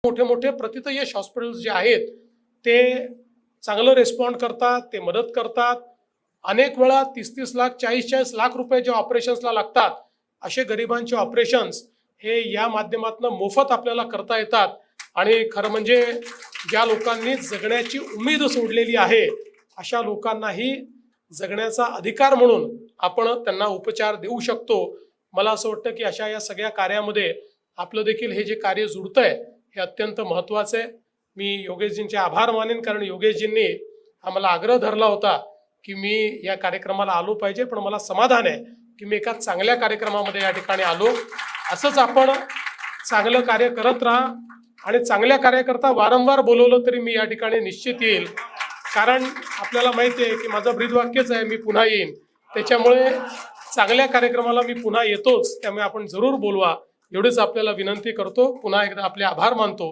मोठे मोठे प्रथितयश हॉस्पिटल्स जे आहेत ते चांगलं रिस्पॉन्ड करतात, ते मदत करतात. अनेक वेळा 30-30 लाख 40-40 लाख रुपये जे ऑपरेशन्सला लागतात असे गरिबांचे ऑपरेशन्स हे या माध्यमातून मोफत आपल्याला करता येतात. आणि खरं म्हणजे ज्या लोकांनी जगण्याची उमेद सोडलेली आहे अशा लोकांनाही जगण्याचा अधिकार म्हणून आपण त्यांना उपचार देऊ शकतो. मला असं वाटतं की अशा या सगळ्या कार्यामध्ये आपलं देखील हे जे कार्य जुडतंय हे अत्यंत महत्त्वाचं आहे. मी योगेशजींचे आभार मानेन, कारण योगेशजींनी आम्हाला आग्रह धरला होता की मी या कार्यक्रमाला आलो पाहिजे, पण मला समाधान आहे की मी एका चांगल्या कार्यक्रमामध्ये या ठिकाणी आलो. असंच आपण चांगलं कार्य करत राहा आणि चांगल्या कार्यकर्ता वारंवार बोलवलं तरी मी या ठिकाणी निश्चित येईल, कारण आपल्याला माहिती आहे की माझं ब्रीदवाक्यच आहे मी पुन्हा येईन. त्याच्यामुळे चांगल्या कार्यक्रमाला मी पुन्हा येतोच, त्यामुळे आपण जरूर बोलवा एवढीच आपल्याला विनंती करतो. पुन्हा एकदा आपले आभार मानतो.